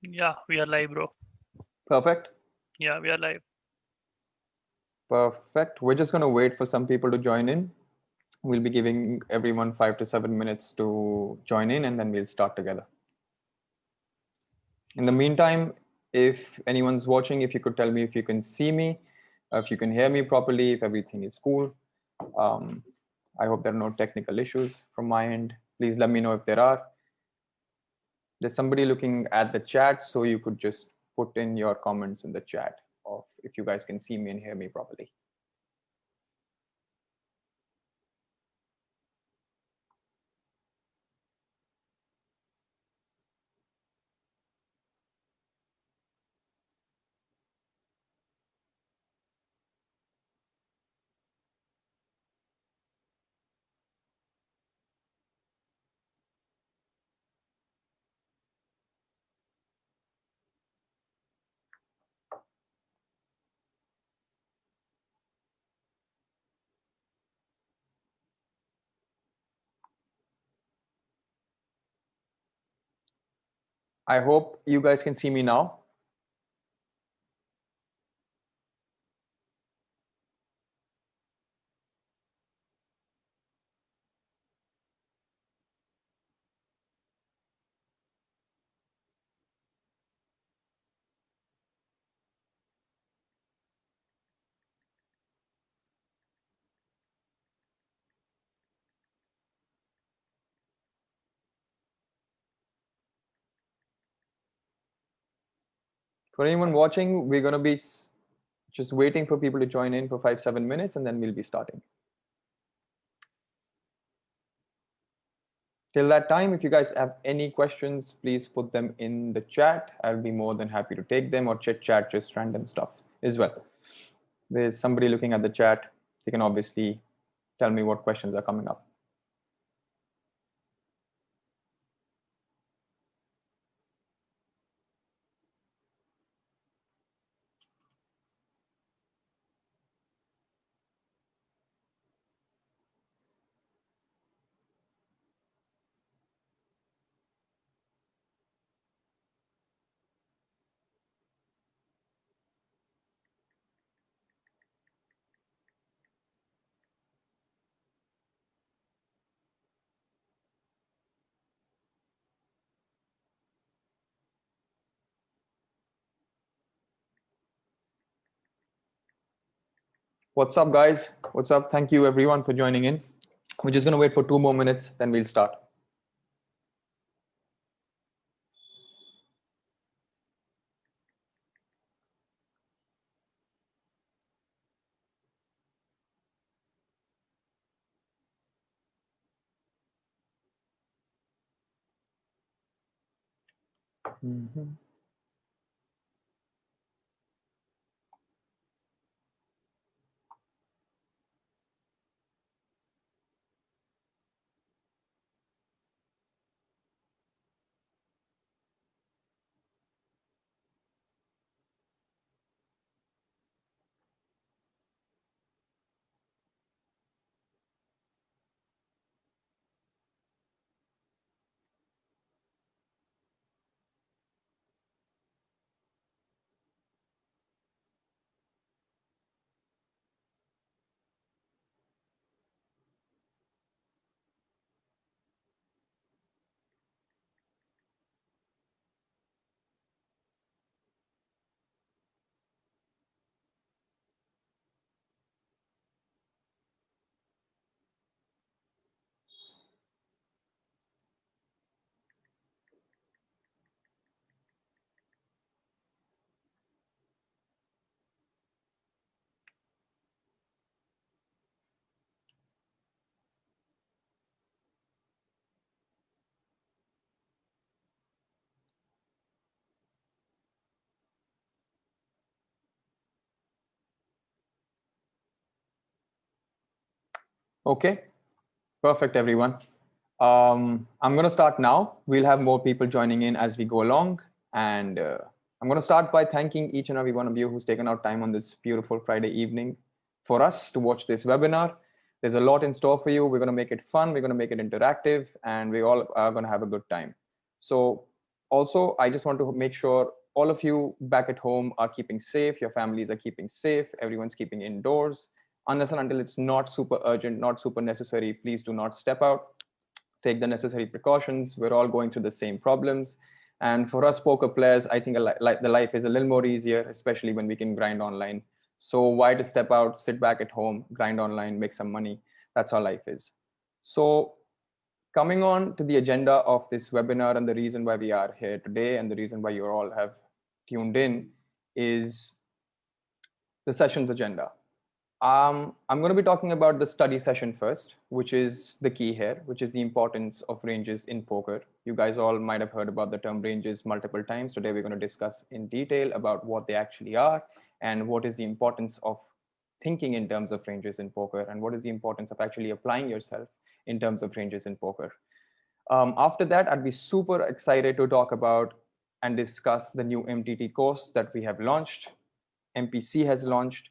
Yeah, we are live, bro. Perfect. Yeah, we are live. Perfect. We're just going to wait for some people to join in. We'll be giving everyone 5 to 7 minutes to join in and then we'll start together. In the meantime, if anyone's watching, if you could tell me if you can see me, if you can hear me properly, if everything is cool. Um, I hope there are no technical issues from my end. Please let me know if there are. There's somebody looking at the chat, so you could just put in your comments in the chat of if you guys can see me and hear me properly. I hope you guys can see me now. For anyone watching, we're going to be just waiting for people to join in for 5 to 7 minutes and then we'll be starting. Till that time, if you guys have any questions, please put them in the chat. I'll be more than happy to take them or chit chat just random stuff as well. There's somebody looking at the chat. They can obviously tell me what questions are coming up. What's up, guys? What's up? Thank you, everyone, for joining in. We're just going to wait for 2 more minutes, then we'll start. Mm-hmm. Okay, perfect, everyone. I'm going to start now. We'll have more people joining in as we go along. And I'm going to start by thanking each and every one of you who's taken out time on this beautiful Friday evening for us to watch this webinar. There's a lot in store for you. We're going to make it fun. We're going to make it interactive, and we all are going to have a good time. So Also, I just want to make sure all of you back at home are keeping safe, your families are keeping safe, everyone's keeping indoors. Unless and until it's not super urgent, not super necessary, please do not step out. Take the necessary precautions. We're all going through the same problems. And for us poker players, I think the life is a little more easier, especially when we can grind online. So why to step out, sit back at home, grind online, make some money? That's how life is. So coming on to the agenda of this webinar and the reason why we are here today and the reason why you all have tuned in is the session's agenda. I'm going to be talking about the study session first, which is the key here, which is the importance of ranges in poker. You guys all might have heard about the term ranges multiple times. Today, we're going to discuss in detail about what they actually are and what is the importance of thinking in terms of ranges in poker and what is the importance of actually applying yourself in terms of ranges in poker. After that, I'd be super excited to talk about and discuss the new MTT course that we have launched. MPC has launched.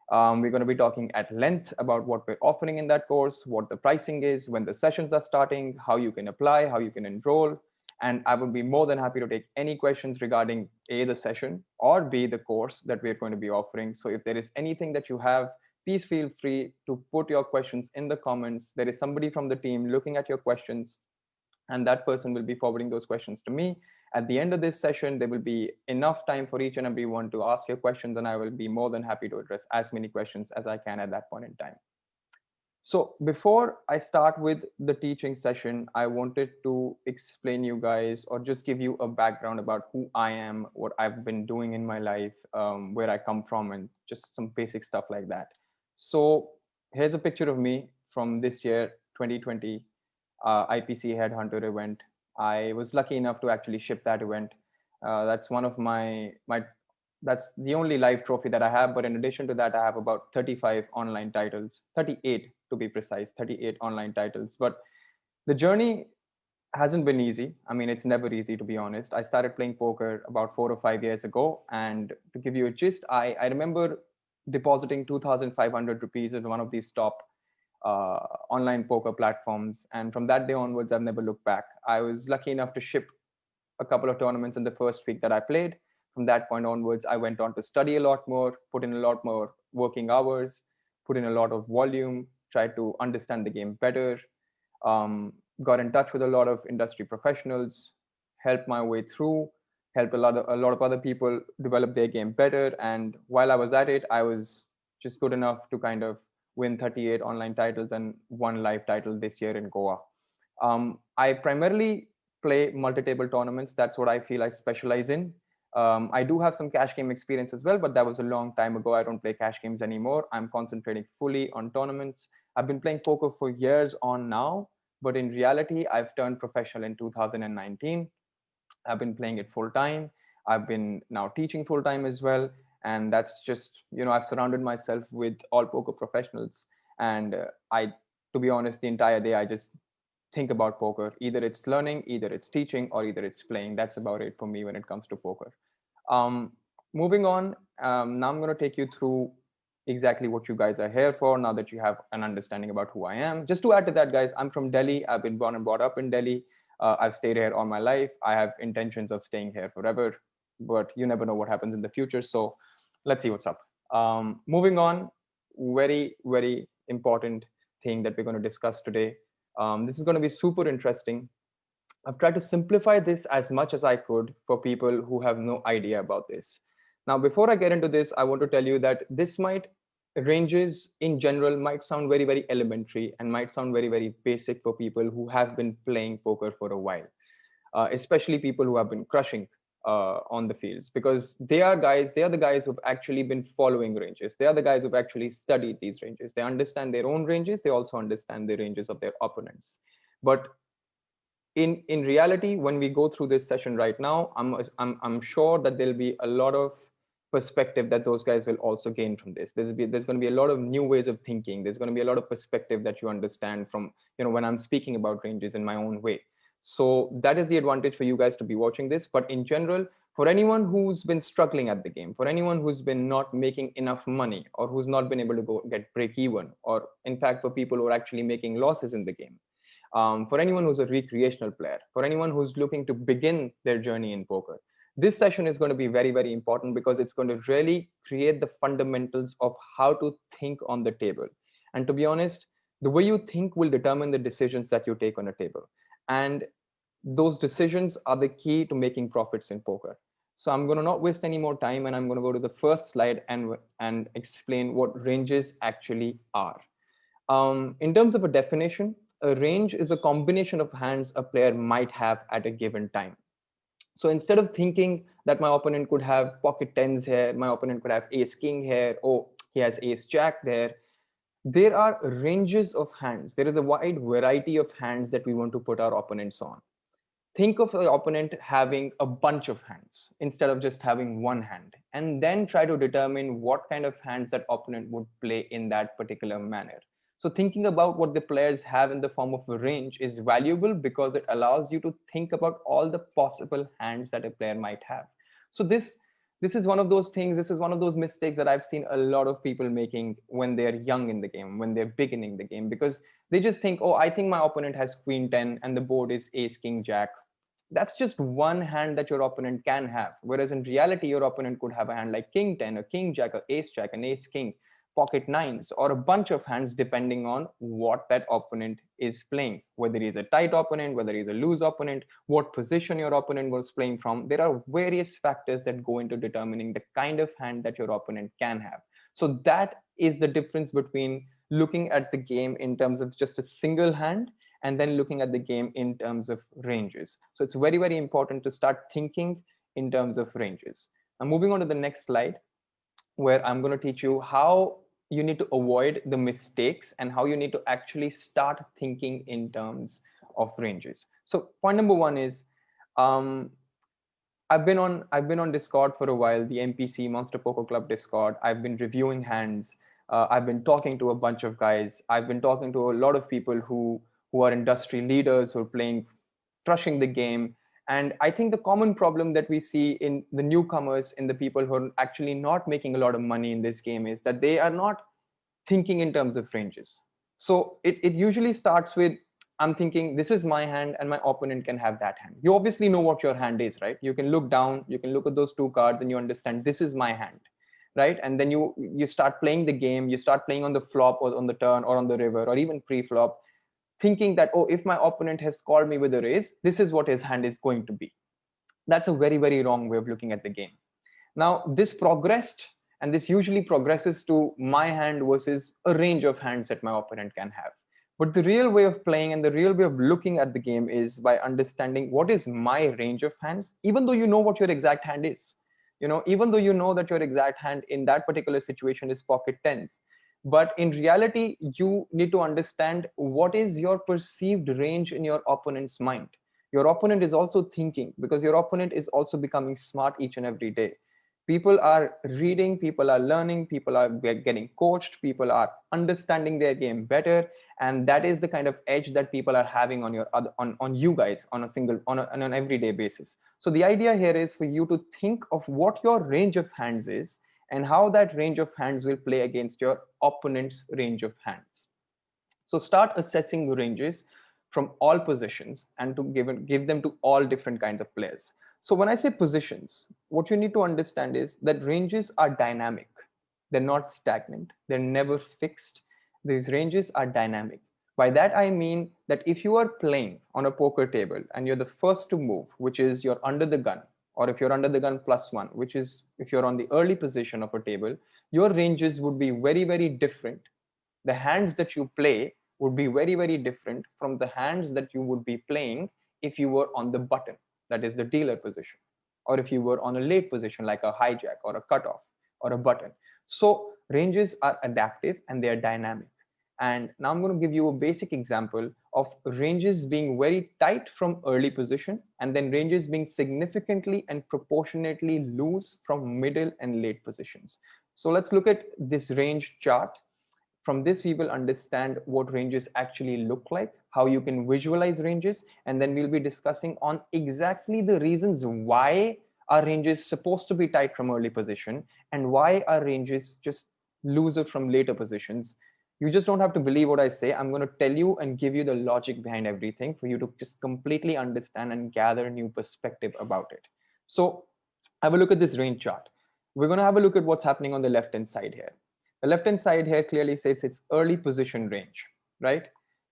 We're going to be talking at length about what we're offering in that course, what the pricing is, when the sessions are starting, how you can apply, how you can enroll. And I would be more than happy to take any questions regarding A, the session, or B, the course that we're going to be offering. So if there is anything that you have, please feel free to put your questions in the comments. There is somebody from the team looking at your questions, and that person will be forwarding those questions to me. At the end of this session, there will be enough time for each and every one to ask your questions, and I will be more than happy to address as many questions as I can at that point in time. So before I start with the teaching session, I wanted to explain you guys or just give you a background about who I am, what I've been doing in my life, where I come from, and just some basic stuff like that. So here's a picture of me from this year, 2020, IPC Headhunter event. I was lucky enough to actually ship that event. That's one of my that's the only live trophy that I have. But in addition to that, I have about 35 online titles, 38 to be precise, 38 online titles. But the journey hasn't been easy. I mean, it's never easy, to be honest. I started playing poker about 4 or 5 years ago. And to give you a gist, I remember depositing 2,500 rupees in one of these top online poker platforms. And from that day onwards, I've never looked back. I was lucky enough to ship a couple of tournaments in the first week that I played. From that point onwards, I went on to study a lot more, put in a lot more working hours, put in a lot of volume, tried to understand the game better, got in touch with a lot of industry professionals, helped my way through, helped a lot of other people develop their game better. And while I was at it, I was just good enough to kind of win 38 online titles and one live title this year in Goa. I primarily play multi-table tournaments. That's what I feel I specialize in. I do have some cash game experience as well, but that was a long time ago. I don't play cash games anymore. I'm concentrating fully on tournaments. I've been playing poker for years on now, but in reality, I've turned professional in 2019. I've been playing it full time. I've been now teaching full time as well. And that's just, I've surrounded myself with all poker professionals. And to be honest, the entire day, I just think about poker. Either it's learning, either it's teaching, or either it's playing. That's about it for me when it comes to poker. Um, Moving on, now I'm going to take you through exactly what you guys are here for now that you have an understanding about who I am. Just to add to that, guys, I'm from Delhi. I've been born and brought up in Delhi. I've stayed here all my life. I have intentions of staying here forever, but you never know what happens in the future. So let's see what's up. Moving on, very important thing that we're going to discuss today. This is going to be super interesting. I've tried to simplify this as much as I could for people who have no idea about this. Now, before I get into this, I want to tell you that this might ranges in general might sound very elementary and might sound very basic for people who have been playing poker for a while, especially people who have been crushing on the fields, because they are the guys who've actually been following ranges. They are the guys who've actually studied these ranges. They understand their own ranges. They also understand the ranges of their opponents. But in reality, when we go through this session right now, I'm sure that there'll be a lot of perspective that those guys will also gain from this. There's going to be a lot of new ways of thinking. There's going to be a lot of perspective that you understand from, when I'm speaking about ranges in my own way. So that is the advantage for you guys to be watching this. But in general, for anyone who's been struggling at the game, for anyone who's been not making enough money, or who's not been able to go get break even, or in fact for people who are actually making losses in the game, for anyone who's a recreational player, for anyone who's looking to begin their journey in poker. This session is going to be very, very important because it's going to really create the fundamentals of how to think on the table. And to be honest, the way you think will determine the decisions that you take on a table. And those decisions are the key to making profits in poker. So I'm going to not waste any more time, and I'm going to go to the first slide and explain what ranges actually are. In terms of a definition, a range is a combination of hands a player might have at a given time. So instead of thinking that my opponent could have pocket tens here, my opponent could have ace king here, oh, he has ace jack there are ranges of hands. There is a wide variety of hands that we want to put our opponents on. Think of the opponent having a bunch of hands instead of just having one hand, and then try to determine what kind of hands that opponent would play in that particular manner. So thinking about what the players have in the form of a range is valuable because it allows you to think about all the possible hands that a player might have. So this is one of those things, this is one of those mistakes that I've seen a lot of people making when they're young in the game, when they're beginning the game, because they just think, oh, I think my opponent has queen 10 and the board is ace king jack. That's just one hand that your opponent can have. Whereas in reality, your opponent could have a hand like king 10, a king jack, a ace jack, an ace king, pocket nines, or a bunch of hands depending on what that opponent is playing. Whether he's a tight opponent, whether he's a loose opponent, what position your opponent was playing from. There are various factors that go into determining the kind of hand that your opponent can have. So that is the difference between looking at the game in terms of just a single hand and then looking at the game in terms of ranges. So it's very, very important to start thinking in terms of ranges. Now, moving on to the next slide, where I'm going to teach you how you need to avoid the mistakes and how you need to actually start thinking in terms of ranges. So point number one is, um, I've been on Discord for a while, the MPC Monster Poker Club Discord. I've been reviewing hands. I've been talking to a bunch of guys. I've been talking to a lot of people who are industry leaders who are playing, crushing the game. And I think the common problem that we see in the newcomers, in the people who are actually not making a lot of money in this game, is that they are not thinking in terms of ranges. So it usually starts with, I'm thinking this is my hand and my opponent can have that hand. You obviously know what your hand is, right? You can look down, you can look at those two cards and you understand this is my hand, right? And then you start playing the game, you start playing on the flop or on the turn or on the river or even pre-flop, thinking that, oh, if my opponent has called me with a raise, this is what his hand is going to be. That's a very, very wrong way of looking at the game. Now, this progressed, and this usually progresses to my hand versus a range of hands that my opponent can have. But the real way of playing and the real way of looking at the game is by understanding what is my range of hands, even though you know what your exact hand is. Even though you know that your exact hand in that particular situation is pocket tens. But in reality, you need to understand what is your perceived range in your opponent's mind. Your opponent is also thinking because your opponent is also becoming smart each and every day. People are reading, people are learning, people are getting coached, people are understanding their game better, and that is the kind of edge that people are having on your other on you guys on a single on an everyday basis. So the idea here is for you to think of what your range of hands is and how that range of hands will play against your opponent's range of hands. So start assessing ranges from all positions and to give them to all different kinds of players. So when I say positions, what you need to understand is that ranges are dynamic. They're not stagnant. They're never fixed. These ranges are dynamic. By that I mean that if you are playing on a poker table and you're the first to move, which is you're under the gun, or if you're under the gun plus one, which is if you're on the early position of a table, your ranges would be very, very different. The hands that you play would be very, very different from the hands that you would be playing if you were on the button, that is the dealer position, or if you were on a late position like a hijack or a cutoff or a button. So ranges are adaptive and they are dynamic. And now I'm going to give you a basic example of ranges being very tight from early position and then ranges being significantly and proportionately loose from middle and late positions. So let's look at this range chart. From this, we will understand what ranges actually look like, how you can visualize ranges, and then we'll be discussing on exactly the reasons why our range is supposed to be tight from early position and why our ranges just looser from later positions. You just don't have to believe what I say. I'm going to tell you and give you the logic behind everything for you to just completely understand and gather a new perspective about it. So have a look at this range chart. We're going to have a look at what's happening on the left hand side here. The left hand side here clearly says it's early position range, right?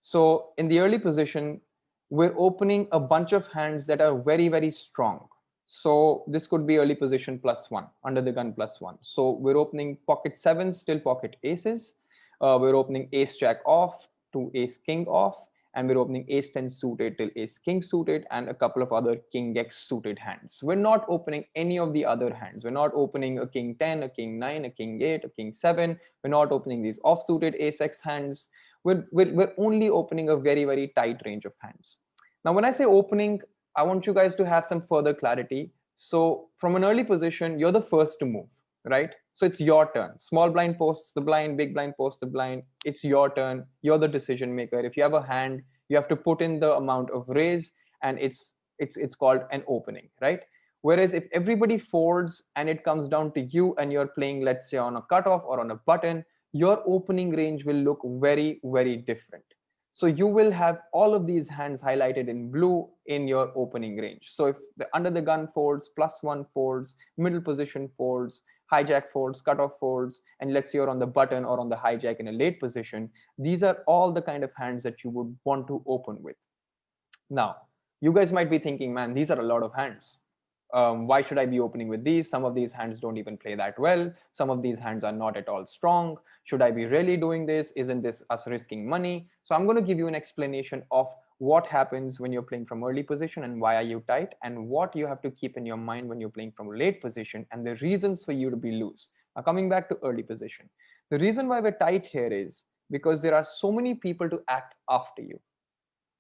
So in the early position, we're opening a bunch of hands that are very, very strong. So this could be early position +1, under the gun +1. So we're opening pocket sevens till pocket aces. We're opening ace jack off to ace king off, and we're opening ace 10 suited till ace king suited, and a couple of other king x suited hands. We're not opening any of the other hands. We're not opening a king 10, a king 9, a king 8, a king 7. We're not opening these off suited ace x hands. We're only opening a very, very tight range of hands. Now, when I say opening, I want you guys to have some further clarity. So from an early position, you're the first to move, right? So it's your turn. Small blind posts the blind, big blind posts the blind. It's your turn. You're the decision maker. If you have a hand, you have to put in the amount of raise, and it's called an opening, right? Whereas if everybody folds and it comes down to you and you're playing, let's say, on a cutoff or on a button, your opening range will look very, very different. So you will have all of these hands highlighted in blue in your opening range. So if the under the gun folds, +1 folds, middle position folds, hijack folds, cutoff folds, and let's say you're on the button or on the hijack in a late position, these are all the kind of hands that you would want to open with. Now, you guys might be thinking, man, these are a lot of hands. Why should I be opening with these? Some of these hands don't even play that well. Some of these hands are not at all strong. Should I be really doing this? Isn't this us risking money? So I'm going to give you an explanation of what happens when you're playing from early position and why are you tight, and what you have to keep in your mind when you're playing from late position, and the reasons for you to be loose. Now, coming back to early position, the reason why we're tight here is because there are so many people to act after you.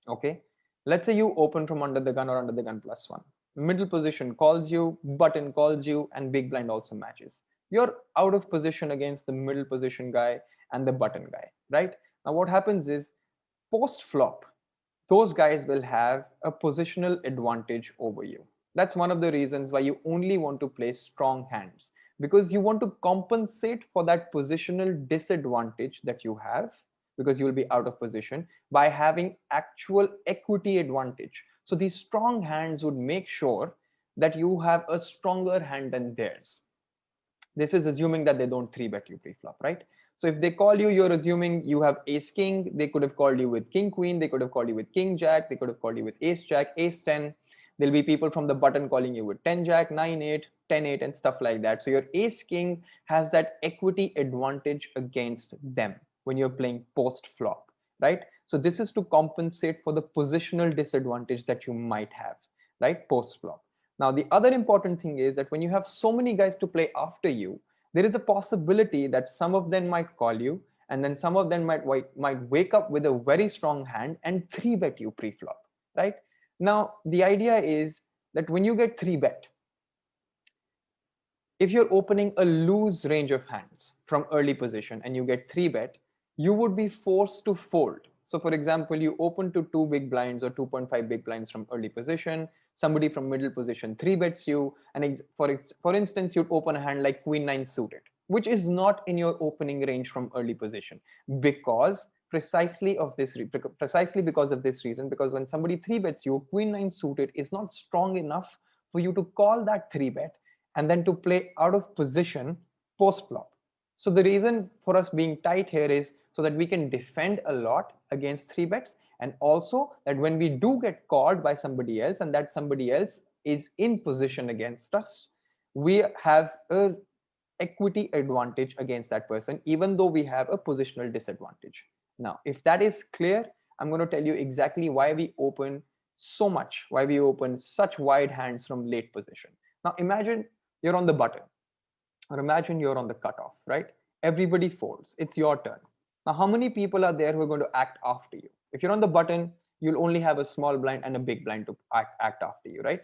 Okay, let's say you open from under the gun or under the gun +1. Middle position calls you, button calls you, and big blind also matches. You're out of position against the middle position guy and the button guy, right? Now what happens is, post flop, those guys will have a positional advantage over you. That's one of the reasons why you only want to play strong hands, because you want to compensate for that positional disadvantage that you have, because you will be out of position, by having actual equity advantage. So these strong hands would make sure that you have a stronger hand than theirs. This is assuming that they don't 3-bet you pre-flop, right? So if they call you, you're assuming you have ace king. They could have called you with king queen. They could have called you with king jack. They could have called you with ace jack, ace 10. There'll be people from the button calling you with 10 jack, 9 8, 10 8, and stuff like that. So your ace king has that equity advantage against them when you're playing post flop, right? So this is to compensate for the positional disadvantage that you might have, right, post flop. Now, the other important thing is that when you have so many guys to play after you, there is a possibility that some of them might call you, and then some of them might wake up with a very strong hand and 3-bet you pre-flop, right? Now, the idea is that when you get 3-bet, if you're opening a loose range of hands from early position and you get 3-bet, you would be forced to fold. So for example, you open to 2 big blinds or 2.5 big blinds from early position, somebody from middle position 3-bets you, and for instance, you'd open a hand like queen 9 suited, which is not in your opening range from early position, because precisely because of this reason, because when somebody 3-bets you, queen 9 suited is not strong enough for you to call that 3-bet and then to play out of position post flop. So the reason for us being tight here is so that we can defend a lot against 3-bets, and also that when we do get called by somebody else and that somebody else is in position against us, we have a equity advantage against that person, even though we have a positional disadvantage. Now, if that is clear, I'm going to tell you exactly why we open so much, why we open such wide hands from late position. Now, imagine you're on the button, or imagine you're on the cutoff, right? Everybody folds. It's your turn. Now, how many people are there who are going to act after you? If you're on the button, you'll only have a small blind and a big blind to act after you, right?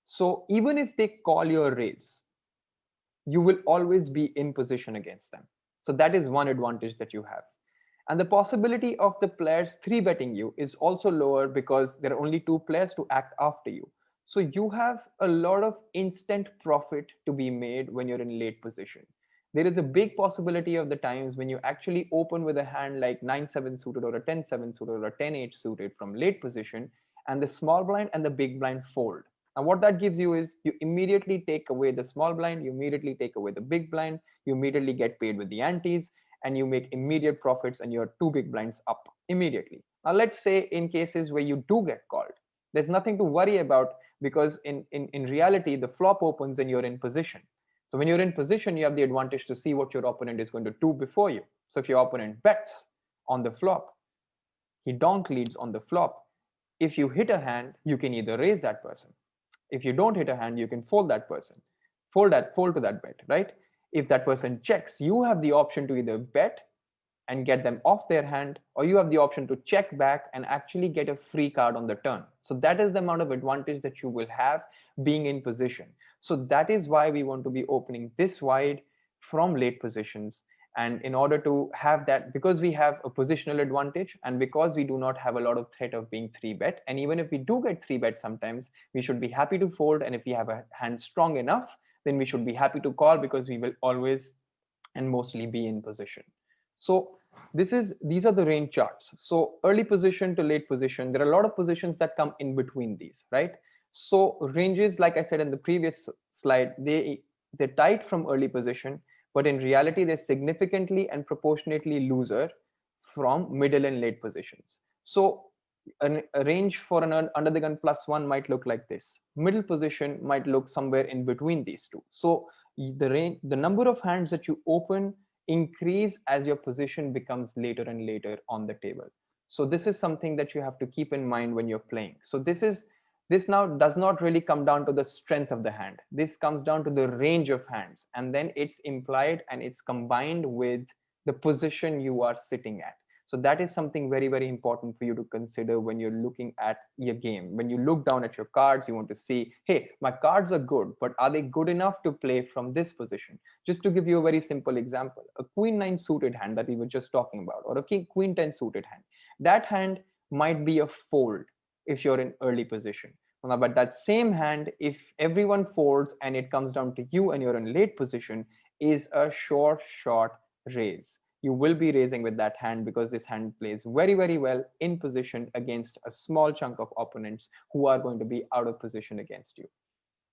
So even if they call your raise, you will always be in position against them. So that is one advantage that you have. And the possibility of the players 3-betting you is also lower because there are only 2 players to act after you. So you have a lot of instant profit to be made when you're in late position. There is a big possibility of the times when you actually open with a hand like 9-7 suited or a 10-7 suited or a 10-8 suited from late position, and the small blind and the big blind fold. And what that gives you is you immediately take away the small blind, you immediately take away the big blind, you immediately get paid with the antes, and you make immediate profits, and you're two big blinds up immediately. Now, let's say in cases where you do get called, there's nothing to worry about, because in reality, the flop opens and you're in position. So when you're in position, you have the advantage to see what your opponent is going to do before you. So if your opponent bets on the flop, he donk leads on the flop. If you hit a hand, you can either raise that person. If you don't hit a hand, you can fold that person. Fold to that bet, right? If that person checks, you have the option to either bet and get them off their hand, or you have the option to check back and actually get a free card on the turn. So that is the amount of advantage that you will have being in position. So that is why we want to be opening this wide from late positions. And in order to have that, because we have a positional advantage and because we do not have a lot of threat of being 3-bet, and even if we do get 3-bet sometimes, we should be happy to fold. And if we have a hand strong enough, then we should be happy to call, because we will always and mostly be in position. So these are the range charts. So early position to late position, there are a lot of positions that come in between these, right? So ranges, like I said in the previous slide, they're tight from early position, but in reality they're significantly and proportionately looser from middle and late positions. So a range for an under the gun +1 might look like this. Middle position might look somewhere in between these two. So the number of hands that you open increase as your position becomes later and later on the table. So this is something that you have to keep in mind when you're playing. So this now does not really come down to the strength of the hand. This comes down to the range of hands, and then it's implied and it's combined with the position you are sitting at. So that is something very, very important for you to consider when you're looking at your game. When you look down at your cards, you want to see, hey, my cards are good, but are they good enough to play from this position? Just to give you a very simple example, a queen 9 suited hand that we were just talking about, or a queen 10 suited hand, that hand might be a fold if you're in early position. But that same hand, if everyone folds and it comes down to you and you're in late position, is a short raise. You will be raising with that hand, because this hand plays very, very well in position against a small chunk of opponents who are going to be out of position against you.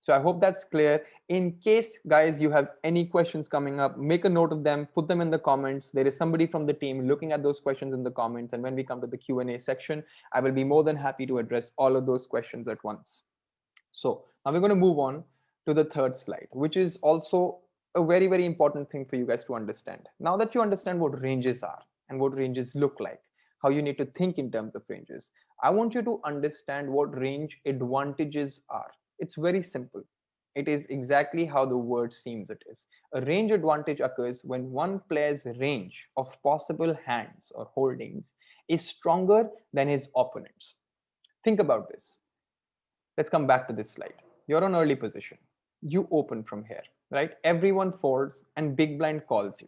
So I hope that's clear. In case, guys, you have any questions coming up, make a note of them, put them in the comments. There is somebody from the team looking at those questions in the comments. And when we come to the Q&A section, I will be more than happy to address all of those questions at once. So now we're going to move on to the third slide, which is also a very, very important thing for you guys to understand. Now that you understand what ranges are and what ranges look like, how you need to think in terms of ranges, I want you to understand what range advantages are. It's very simple. It is exactly how the word seems it is. A range advantage occurs when one player's range of possible hands or holdings is stronger than his opponent's. Think about this. Let's come back to this slide. You're on early position. You open from here, right? Everyone folds and big blind calls you.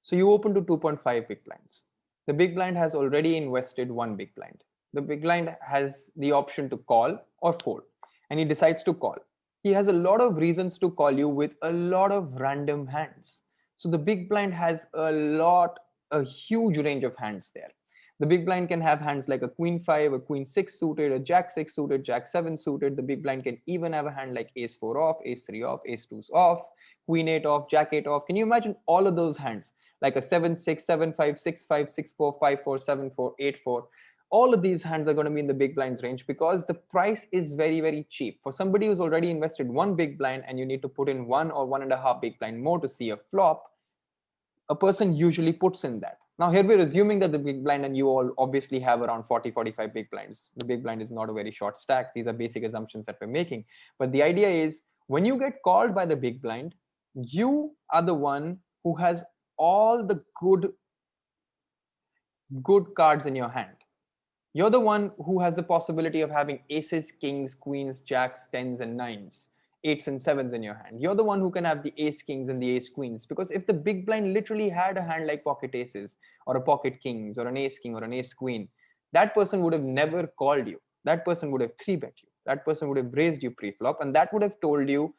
So you open to 2.5 big blinds. The big blind has already invested one big blind. The big blind has the option to call or fold, and he decides to call. He has a lot of reasons to call you with a lot of random hands. So the big blind has a huge range of hands there. The big blind can have hands like a queen 5, a queen 6 suited, a jack 6 suited, jack 7 suited. The big blind can even have a hand like ace 4 off, ace 3 off, ace 2 off, queen 8 off, jack 8 off. Can you imagine all of those hands? Like a 7 6, 7 5, 6 5, 6 4, 5 4, 7 4, 8 4. All of these hands are going to be in the big blinds range, because the price is very, very cheap. For somebody who's already invested one big blind and you need to put in one or one and a half big blind more to see a flop, a person usually puts in that. Now here we're assuming that the big blind, and you all obviously have around 40, 45 big blinds. The big blind is not a very short stack. These are basic assumptions that we're making. But the idea is, when you get called by the big blind, you are the one who has all the good cards in your hand. You're the one who has the possibility of having aces, kings, queens, jacks, tens, and nines, eights and sevens in your hand. You're the one who can have the ace kings and the ace queens. Because if the big blind literally had a hand like pocket aces, or a pocket kings, or an ace king, or an ace queen, that person would have never called you. That person would have 3-bet you. That person would have raised you pre-flop, and that would have told you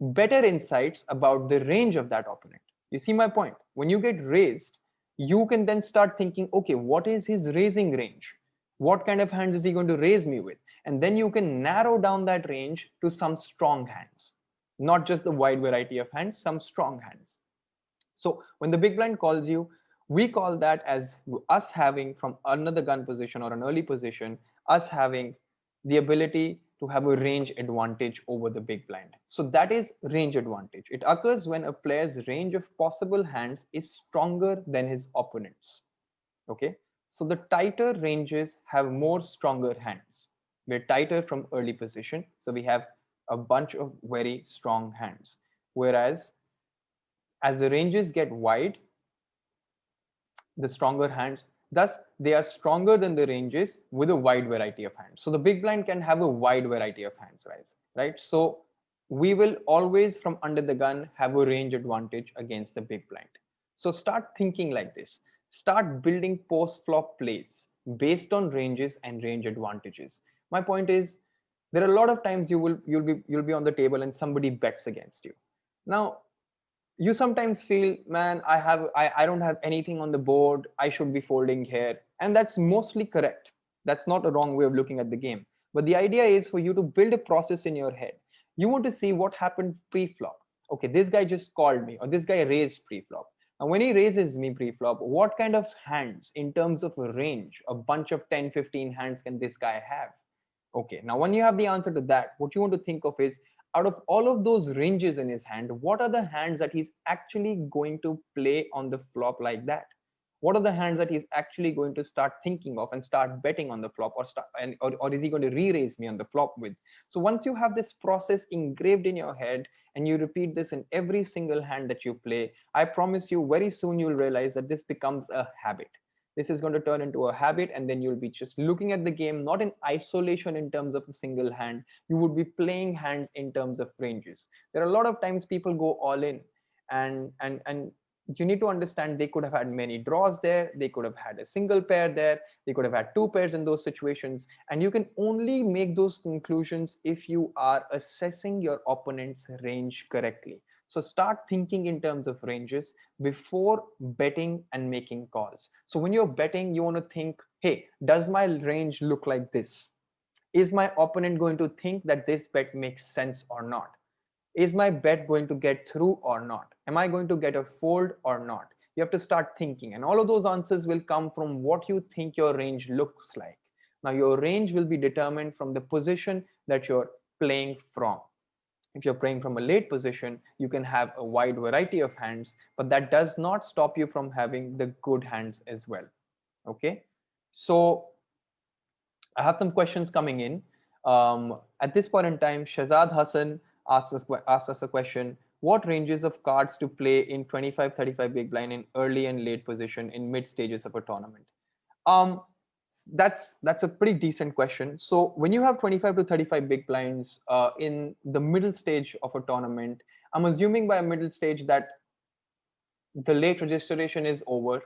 better insights about the range of that opponent. You see my point? When you get raised, you can then start thinking, okay, what is his raising range? What kind of hands is he going to raise me with? And then you can narrow down that range to some strong hands, not just the wide variety of hands, some strong hands. So when the big blind calls you, we call that as us having from another gun position or an early position, us having the ability to have a range advantage over the big blind. So that is range advantage. It occurs when a player's range of possible hands is stronger than his opponent's. Okay, so the tighter ranges have more stronger hands. We're tighter from early position, so we have a bunch of very strong hands. Whereas as the ranges get wide, the stronger hands. Thus, they are stronger than the ranges with a wide variety of hands. So the big blind can have a wide variety of hands, right? So we will always from under the gun have a range advantage against the big blind. So start thinking like this. Start building post-flop plays based on ranges and range advantages. My point is, there are a lot of times you'll be on the table and somebody bets against you. Now, you sometimes feel, man, I don't have anything on the board, I should be folding here, and that's mostly correct. That's not a wrong way of looking at the game, but the idea is for you to build a process in your head. You want to see what happened pre-flop. Okay, this guy just called me, or this guy raised pre-flop, and when he raises me pre-flop, what kind of hands in terms of a range, a bunch of 10, 15 hands can this guy have? Okay, now when you have the answer to that, what you want to think of is, out of all of those ranges in his hand, what are the hands that he's actually going to play on the flop like that? What are the hands that he's actually going to start thinking of and start betting on the flop, or is he going to re-raise me on the flop with? So once you have this process engraved in your head and you repeat this in every single hand that you play, I promise you very soon you'll realize that this becomes a habit. This is going to turn into a habit, and then you'll be just looking at the game not in isolation in terms of a single hand. You would be playing hands in terms of ranges. There are a lot of times people go all in, and you need to understand they could have had many draws there, they could have had a single pair there, they could have had two pairs in those situations, and you can only make those conclusions if you are assessing your opponent's range correctly. So start thinking in terms of ranges before betting and making calls. So when you're betting, you want to think, hey, does my range look like this? Is my opponent going to think that this bet makes sense or not? Is my bet going to get through or not? Am I going to get a fold or not? You have to start thinking, and all of those answers will come from what you think your range looks like. Now, your range will be determined from the position that you're playing from. If you're playing from a late position, you can have a wide variety of hands, but that does not stop you from having the good hands as well. Okay, so I have some questions coming in. At this point in time, Shazad Hassan asked us a question. What ranges of cards to play in 25-35 big blind in early and late position in mid stages of a tournament? Um, that's a pretty decent question. So when you have 25 to 35 big blinds in the middle stage of a tournament, I'm assuming by a middle stage that the late registration is over.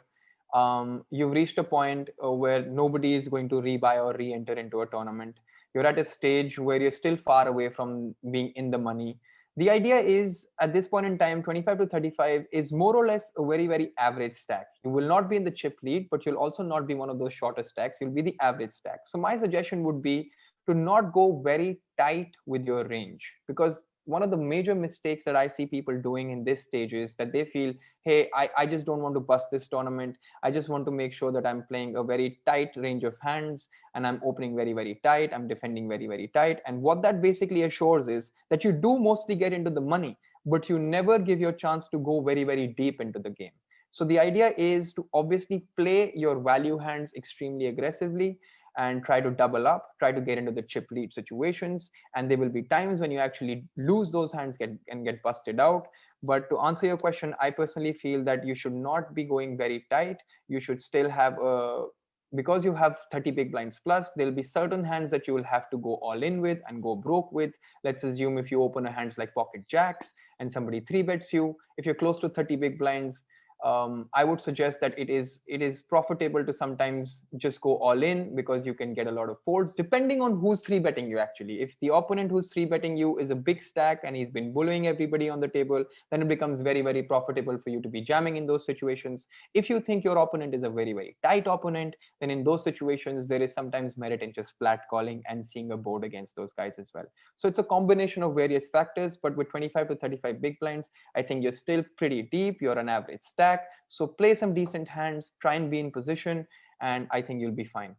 You've reached a point where nobody is going to rebuy or re-enter into a tournament. You're at a stage where you're still far away from being in the money. The idea is at this point in time, 25 to 35 is more or less a very, very average stack. You will not be in the chip lead, but you'll also not be one of those shorter stacks. You'll be the average stack. So my suggestion would be to not go very tight with your range, because one of the major mistakes that I see people doing in this stage is that they feel, hey, I just don't want to bust this tournament. I just want to make sure that I'm playing a very tight range of hands and I'm opening very, very tight. I'm defending very, very tight. And what that basically assures is that you do mostly get into the money, but you never give your chance to go very, very deep into the game. So the idea is to obviously play your value hands extremely aggressively and try to double up, try to get into the chip lead situations. And there will be times when you actually lose those hands and get busted out. But to answer your question, I personally feel that you should not be going very tight. You should still have a, because you have 30 big blinds plus, there'll be certain hands that you will have to go all in with and go broke with. Let's assume if you open a hands like pocket jacks and somebody three bets you, if you're close to 30 big blinds, I would suggest that it is profitable to sometimes just go all in, because you can get a lot of folds depending on who's three betting you. Actually, if the opponent who's three betting you is a big stack and he's been bullying everybody on the table, then it becomes very, very profitable for you to be jamming in those situations. If you think your opponent is a very, very tight opponent, then in those situations there is sometimes merit in just flat calling and seeing a board against those guys as well. So it's a combination of various factors, but with 25 to 35 big blinds, I think you're still pretty deep. You're an average stack. So play some decent hands, try and be in position, and I think you'll be fine.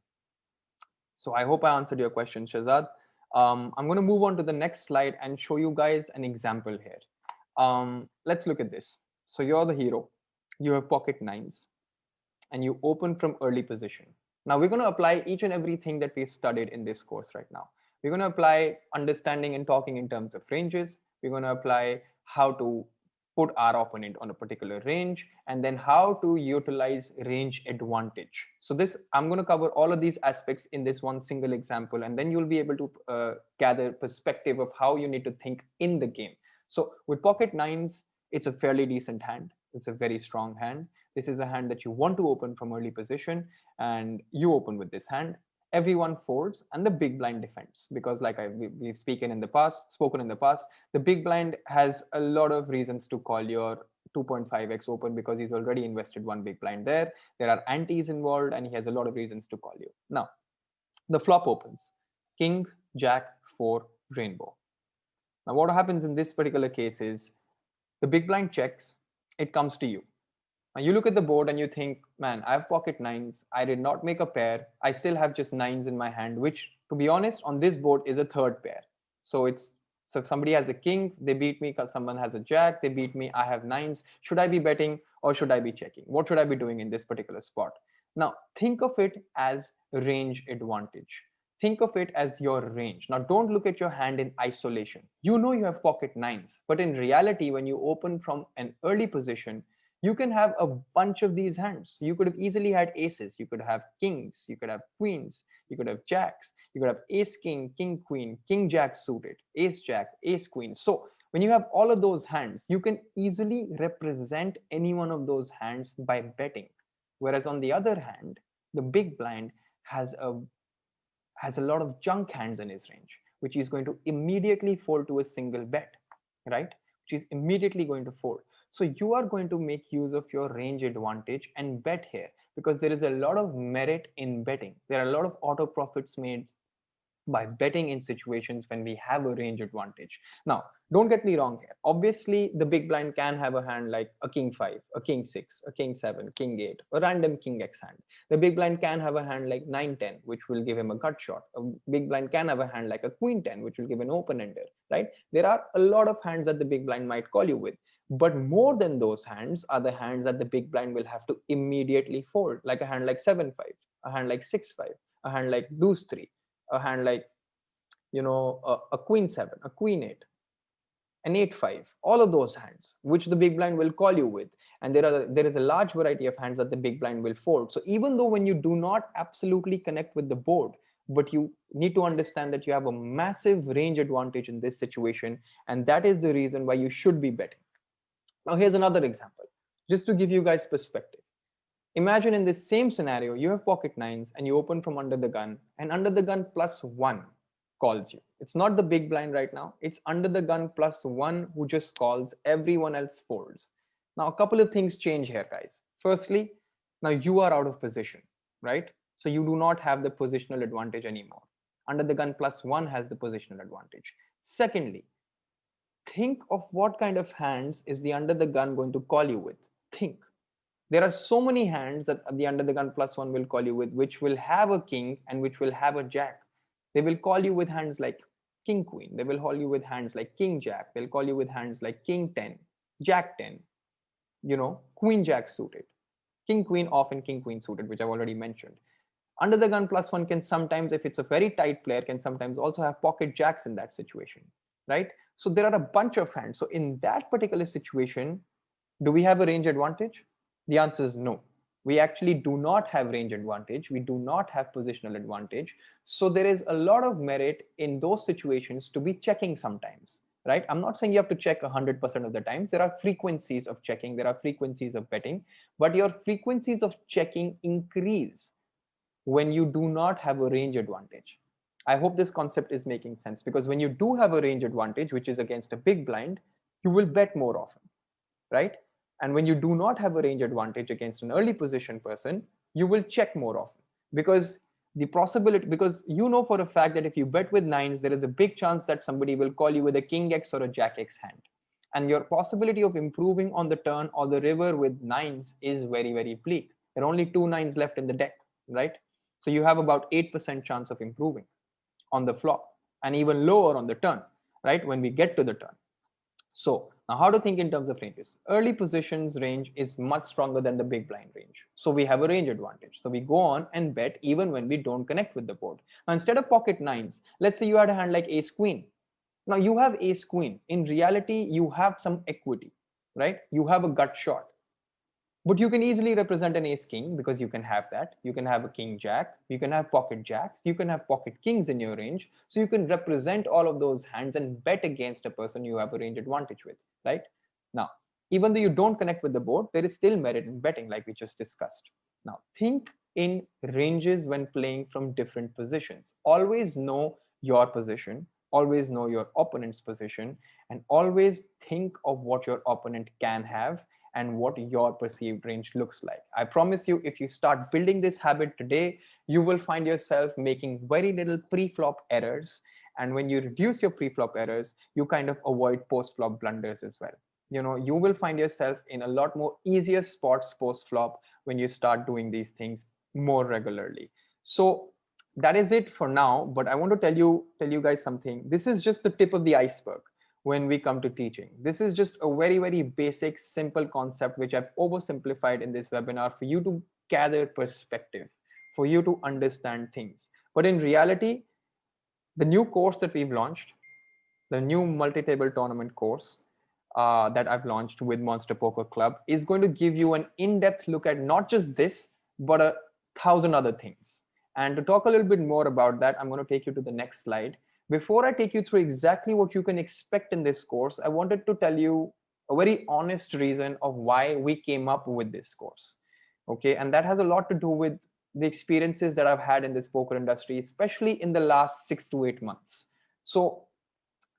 So I hope I answered your question, Shazad. I'm going to move on to the next slide and show you guys an example here. Let's look at this. So you're the hero. You have pocket nines and you open from early position. Now we're going to apply each and everything that we studied in this course right now. We're going to apply understanding and talking in terms of ranges. We're going to apply how to put our opponent on a particular range, and then how to utilize range advantage. So this, I'm going to cover all of these aspects in this one single example, and then you'll be able to gather perspective of how you need to think in the game. So with pocket nines, it's a fairly decent hand. It's a very strong hand. This is a hand that you want to open from early position, and you open with this hand. Everyone folds and the big blind defends, because like we've spoken in the past, the big blind has a lot of reasons to call your 2.5x open, because he's already invested one big blind there. There are antes involved and he has a lot of reasons to call you. Now the flop opens king, jack, 4, rainbow. Now what happens in this particular case is the big blind checks, it comes to you. Now you look at the board and you think, man, I have pocket nines. I did not make a pair. I still have just nines in my hand, which, to be honest, on this board is a third pair. So it's, so if somebody has a king, they beat me. Because someone has a jack, they beat me. I have nines. Should I be betting or should I be checking? What should I be doing in this particular spot? Now think of it as range advantage. Think of it as your range. Now don't look at your hand in isolation. You know you have pocket nines, but in reality, when you open from an early position, you can have a bunch of these hands. You could have easily had aces, you could have kings, you could have queens, you could have jacks, you could have ace king, king queen, king jack suited, ace jack, ace queen. So when you have all of those hands, you can easily represent any one of those hands by betting. Whereas on the other hand, the big blind has a lot of junk hands in his range, which is going to immediately fold to a single bet, right? Which is immediately going to fold. So you are going to make use of your range advantage and bet here, because there is a lot of merit in betting. There are a lot of auto profits made by betting in situations when we have a range advantage. Now, don't get me wrong here. Obviously, the big blind can have a hand like a king 5, a king 6, a king 7, king 8, a random king x hand. The big blind can have a hand like 9 10, which will give him a gut shot. A big blind can have a hand like a queen 10, which will give an open ender, right? There are a lot of hands that the big blind might call you with. But more than those hands are the hands that the big blind will have to immediately fold, like a hand like 7 5, a hand like 6 5, a hand like deuce 3, a hand like, a queen 7, a queen 8, an 8 5, all of those hands which the big blind will call you with. And there is a large variety of hands that the big blind will fold. So even though when you do not absolutely connect with the board, but you need to understand that you have a massive range advantage in this situation, and that is the reason why you should be betting. Now here's another example, just to give you guys perspective. Imagine in this same scenario, you have pocket nines and you open from under the gun, and under the gun plus one calls you. It's not the big blind right now, it's under the gun plus one who just calls, everyone else folds. Now, a couple of things change here, guys. Firstly, now you are out of position, right? So you do not have the positional advantage anymore. Under the gun plus one has the positional advantage. Secondly, think of what kind of hands is the under the gun going to call you with. Think, there are so many hands that the under the gun plus one will call you with, which will have a king and which will have a jack. They will call you with hands like king queen. They will call you with hands like king jack. They'll call you with hands like king 10, jack 10, queen jack suited, king queen off, and king queen suited, which I've already mentioned. Under the gun plus one can sometimes, if it's a very tight player, can sometimes also have pocket jacks in that situation, right? So there are a bunch of hands. So in that particular situation, do we have a range advantage? The answer is no. We actually do not have range advantage. We do not have positional advantage. So there is a lot of merit in those situations to be checking sometimes. right? I'm not saying you have to check 100% of the times. There are frequencies of checking, there are frequencies of betting, but your frequencies of checking increase when you do not have a range advantage. I hope this concept is making sense, because when you do have a range advantage, which is against a big blind, you will bet more often, right? And when you do not have a range advantage against an early position person, you will check more often, because the possibility, because you know for a fact that if you bet with nines, there is a big chance that somebody will call you with a king x or a jack x hand. And your possibility of improving on the turn or the river with nines is very, very bleak. There are only two nines left in the deck, right? So you have about 8% chance of improving on the flop, and even lower on the turn, right? When we get to the turn. So now how to think in terms of ranges. Early positions range is much stronger than the big blind range. So we have a range advantage. So we go on and bet even when we don't connect with the board. Now instead of pocket nines, let's say you had a hand like ace queen. Now you have ace queen. In reality, you have some equity, right? You have a gut shot. But you can easily represent an ace king, because you can have that. You can have a king jack, you can have pocket jacks, you can have pocket kings in your range. So you can represent all of those hands and bet against a person you have a range advantage with, right? Now, even though you don't connect with the board, there is still merit in betting, like we just discussed. Now, think in ranges when playing from different positions. Always know your position, always know your opponent's position, and always think of what your opponent can have and what your perceived range looks like. I promise you, if you start building this habit today, you will find yourself making very little pre-flop errors. And when you reduce your pre-flop errors, you kind of avoid post-flop blunders as well. You know, you will find yourself in a lot more easier spots post-flop when you start doing these things more regularly. So that is it for now. But I want to tell you guys something. This is just the tip of the iceberg when we come to teaching. This is just a very, very basic, simple concept which I've oversimplified in this webinar for you to gather perspective, for you to understand things. But in reality, the new course that we've launched, the new multi-table tournament course that I've launched with Monster Poker Club, is going to give you an in-depth look at not just this, but a thousand other things. And to talk a little bit more about that, I'm going to take you to the next slide. Before I take you through exactly what you can expect in this course, I wanted to tell you a very honest reason of why we came up with this course. Okay, and that has a lot to do with the experiences that I've had in this poker industry, especially in the last 6 to 8 months. So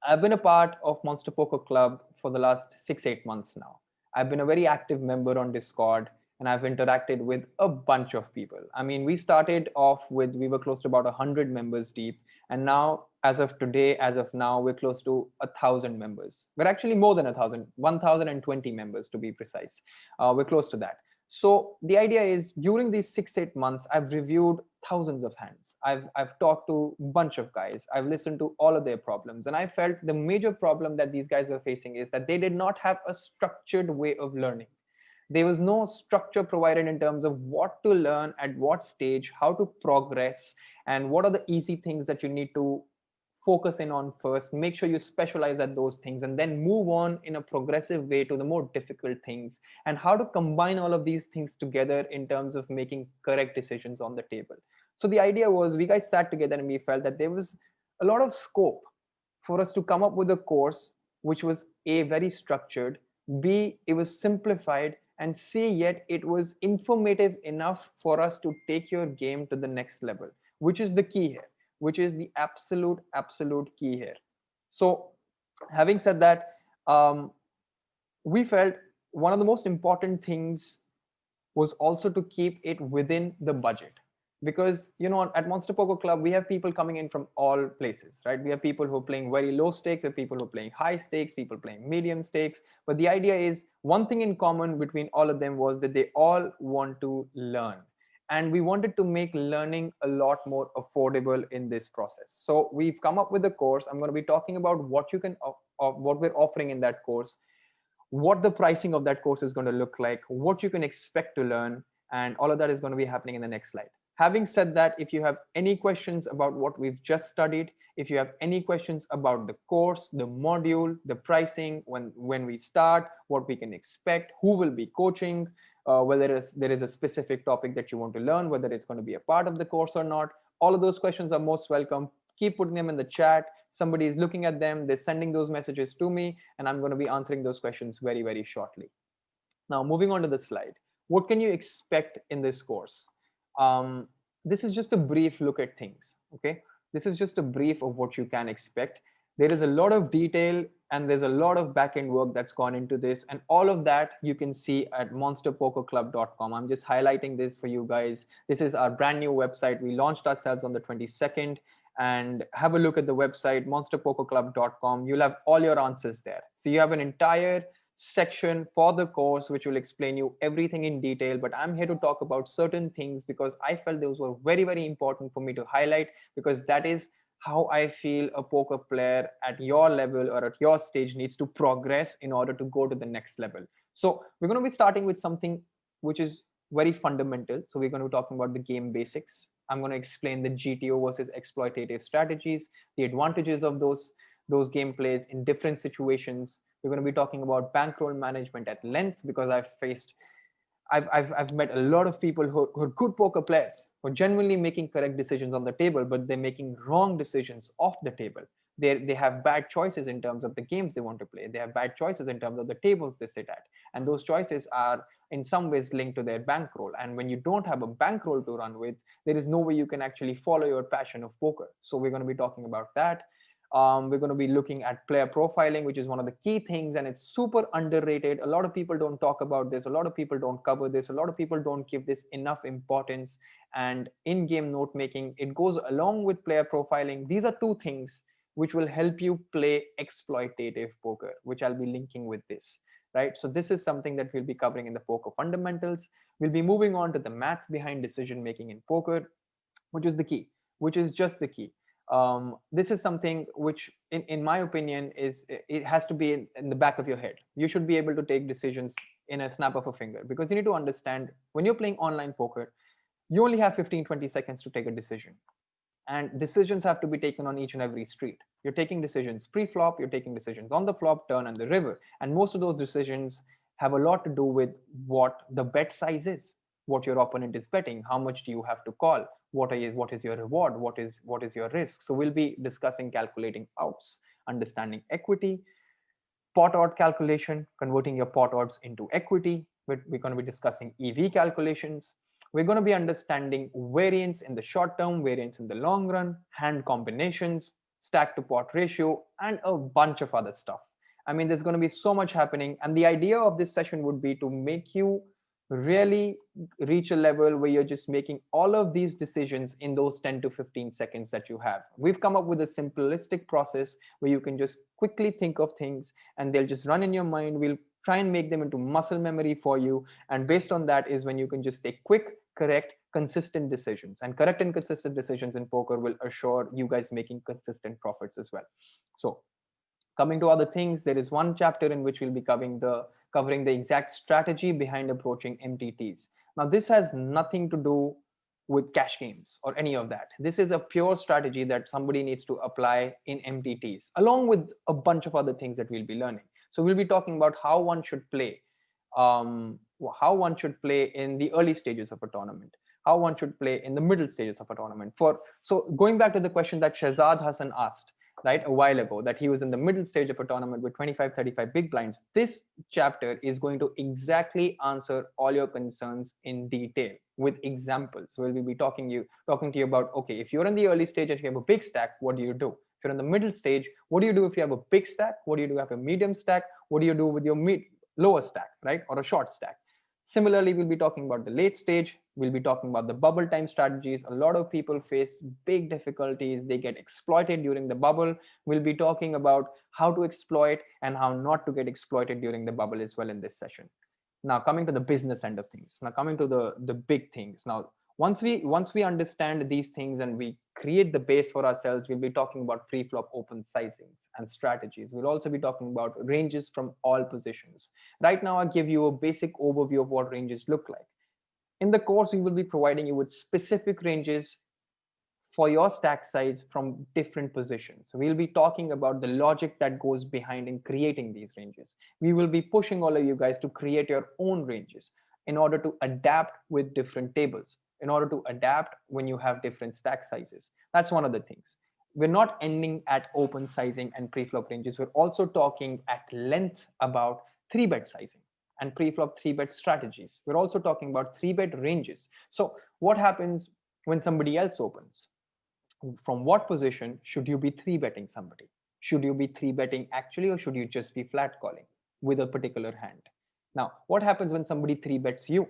I've been a part of Monster Poker Club for the last 6, 8 months now. I've been a very active member on Discord, and I've interacted with a bunch of people. I mean, we started off with, we were close to about 100 members deep. And now, as of today, as of now, we're close to 1,000 members. We're actually more than 1,000, 1,020 members to be precise. We're close to that. So the idea is, during these 6, 8 months, I've reviewed thousands of hands. I've talked to a bunch of guys. I've listened to all of their problems. And I felt the major problem that these guys were facing is that they did not have a structured way of learning. There was no structure provided in terms of what to learn at what stage, how to progress, and what are the easy things that you need to focus in on first. Make sure you specialize at those things and then move on in a progressive way to the more difficult things, and how to combine all of these things together in terms of making correct decisions on the table. So the idea was, we guys sat together and we felt that there was a lot of scope for us to come up with a course which was A, very structured, B, it was simplified, and C, yet it was informative enough for us to take your game to the next level, which is the key here, which is the absolute key here. So having said that, we felt one of the most important things was also to keep it within the budget, because at Monster Poker Club we have people coming in from all places, right? We have people who are playing very low stakes, we have people who are playing high stakes, people playing medium stakes, but the idea is, one thing in common between all of them was that they all want to learn, and we wanted to make learning a lot more affordable in this process. So we've come up with a course. I'm going to be talking about what you can what we're offering in that course, what the pricing of that course is going to look like, what you can expect to learn, and all of that is going to be happening in the next slide. Having said that, if you have any questions about what we've just studied, if you have any questions about the course, the module, the pricing, when we start, what we can expect, who will be coaching, whether there is a specific topic that you want to learn, whether it's going to be a part of the course or not, all of those questions are most welcome. Keep putting them in the chat. somebody is looking at them, they're sending those messages to me, and I'm going to be answering those questions very, very shortly. Now, moving on to the slide, what can you expect in this course? Um, this is just a brief look at things, okay? This is just a brief of what you can expect. There is a lot of detail and there's a lot of back end work that's gone into this, and all of that you can see at monsterpokerclub.com. I'm just highlighting this for you guys. This is our brand new website. We launched ourselves on the 22nd, and have a look at the website monsterpokerclub.com. You'll have all your answers there. So you have an entire section for the course which will explain you everything in detail, but I'm here to talk about certain things because I felt those were very, very important for me to highlight, because that is how I feel a poker player at your level or at your stage needs to progress in order to go to the next level. So we're going to be starting with something which is very fundamental. So we're going to be talking about the game basics. I'm going to explain the GTO versus exploitative strategies, the advantages of those gameplays in different situations. We're going to be talking about bankroll management at length, because I've met a lot of people who are good poker players, who are genuinely making correct decisions on the table, but they're making wrong decisions off the table. They have bad choices in terms of the games they want to play. They have bad choices in terms of the tables they sit at. And those choices are in some ways linked to their bankroll. And when you don't have a bankroll to run with, there is no way you can actually follow your passion of poker. So we're going to be talking about that. We're going to be looking at player profiling, which is one of the key things, and it's super underrated. A lot of people don't talk about this. A lot of people don't cover this. A lot of people don't give this enough importance. And in-game note making, it goes along with player profiling. These are two things which will help you play exploitative poker, which I'll be linking with this. Right. So this is something that we'll be covering in the poker fundamentals. We'll be moving on to the math behind decision making in poker, which is the key, which is just the key. This is something which, in my opinion, it has to be in the back of your head. You should be able to take decisions in a snap of a finger, because you need to understand when you're playing online poker, you only have 15-20 seconds to take a decision, and decisions have to be taken on each and every street. You're taking decisions pre-flop, you're taking decisions on the flop, turn, and the river, and most of those decisions have a lot to do with what the bet size is, what your opponent is betting, how much do you have to call, what is your reward, what is your risk. So we'll be discussing calculating outs, understanding equity, pot odd calculation, converting your pot odds into equity. We're going to be discussing EV calculations. We're going to be understanding variance in the short term, variance in the long run, hand combinations, stack to pot ratio, and a bunch of other stuff. I mean, there's going to be so much happening. And the idea of this session would be to make you really reach a level where you're just making all of these decisions in those 10 to 15 seconds that you have. We've come up with a simplistic process where you can just quickly think of things and they'll just run in your mind. We'll try and make them into muscle memory for you. And based on that is when you can just take quick, correct, consistent decisions. And correct and consistent decisions in poker will assure you guys making consistent profits as well. So coming to other things, there is one chapter in which we'll be covering the exact strategy behind approaching MTTs. Now, this has nothing to do with cash games or any of that. This is a pure strategy that somebody needs to apply in MTTs, along with a bunch of other things that we'll be learning. So we'll be talking about how one should play, um, how one should play in the early stages of a tournament, how one should play in the middle stages of a tournament. So going back to the question that Shahzad Hassan asked, right, a while ago, that he was in the middle stage of a tournament with 25, 35 big blinds. This chapter is going to exactly answer all your concerns in detail with examples. So we'll be talking to you about, okay, if you're in the early stage and you have a big stack, what do you do? If you're in the middle stage, what do you do if you have a big stack? What do you do if you have a medium stack? What do you do with your lower stack, right, or a short stack? Similarly, we'll be talking about the late stage. We'll be talking about the bubble time strategies. A lot of people face big difficulties. They get exploited during the bubble. We'll be talking about how to exploit and how not to get exploited during the bubble as well in this session. Now, coming to the business end of things. Now, coming to the big things. Now, once we understand these things and we create the base for ourselves, we'll be talking about pre-flop open sizings and strategies. We'll also be talking about ranges from all positions. Right now, I'll give you a basic overview of what ranges look like. In the course, we will be providing you with specific ranges for your stack size from different positions. So we'll be talking about the logic that goes behind in creating these ranges. We will be pushing all of you guys to create your own ranges in order to adapt with different tables, in order to adapt when you have different stack sizes. That's one of the things. we're not ending at open sizing and pre-flop ranges. We're also talking at length about 3-bet sizing and pre-flop 3-bet strategies. We're also talking about 3-bet ranges. So what happens when somebody else opens? From what position should you be 3-betting somebody? Should you be 3-betting actually, or should you just be flat calling with a particular hand? Now, what happens when somebody 3-bets you?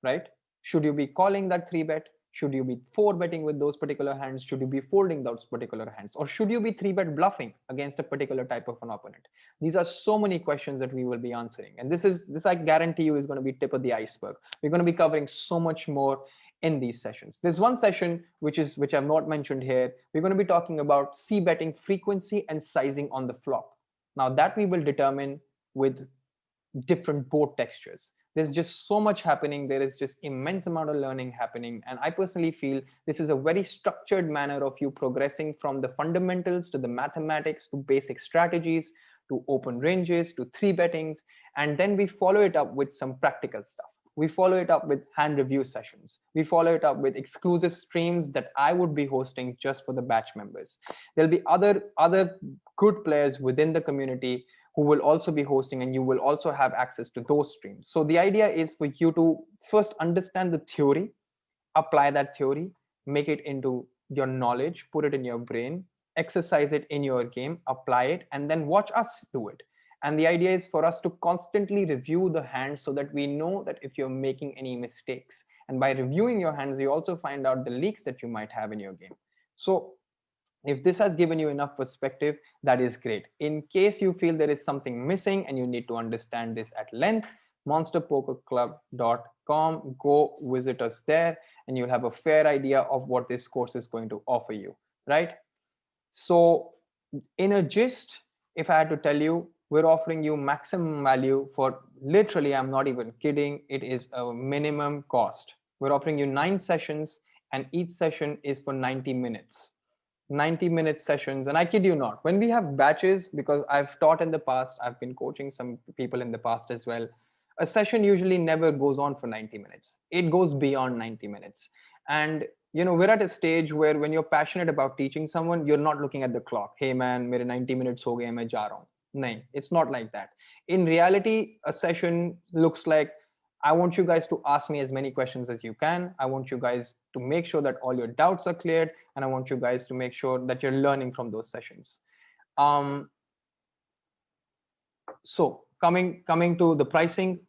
Right? Should you be calling that 3-bet? Should you be 4-betting with those particular hands? Should you be folding those particular hands? Or should you be 3-bet bluffing against a particular type of an opponent? These are so many questions that we will be answering. And this I guarantee you is going to be tip of the iceberg. We're going to be covering so much more in these sessions. There's one session which I've not mentioned here. We're going to be talking about c-betting frequency and sizing on the flop. Now that we will determine with different board textures. There's just so much happening. There is just immense amount of learning happening, and I personally feel this is a very structured manner of you progressing from the fundamentals to the mathematics to basic strategies to open ranges to 3-bettings, and then we follow it up with some practical stuff. We follow it up with hand review sessions. We follow it up with exclusive streams that I would be hosting just for the batch members. There'll be other good players within the community who will also be hosting, and you will also have access to those streams. So the idea is for you to first understand the theory, apply that theory, make it into your knowledge, put it in your brain, exercise it in your game, apply it, and then watch us do it. And the idea is for us to constantly review the hands so that we know that if you're making any mistakes. And by reviewing your hands, you also find out the leaks that you might have in your game. So if this has given you enough perspective, that is great. In case you feel there is something missing and you need to understand this at length, monsterpokerclub.com, go visit us there and you'll have a fair idea of what this course is going to offer you, right? So in a gist, if I had to tell you, we're offering you maximum value for literally, I'm not even kidding, it is a minimum cost. We're offering you 9 sessions and each session is for 90 minutes. 90-minute sessions. And I kid you not, when we have batches, because I've taught in the past, I've been coaching some people in the past as well, a session usually never goes on for 90 minutes. It goes beyond 90 minutes. And we're at a stage where when you're passionate about teaching someone, you're not looking at the clock. Hey man, mere 90 minutes ho gaye, main ja raha hu. No, it's not like that. In reality, a session looks like, I want you guys to ask me as many questions as you can. I want you guys to make sure that all your doubts are cleared, and I want you guys to make sure that you're learning from those sessions. So coming to the pricing,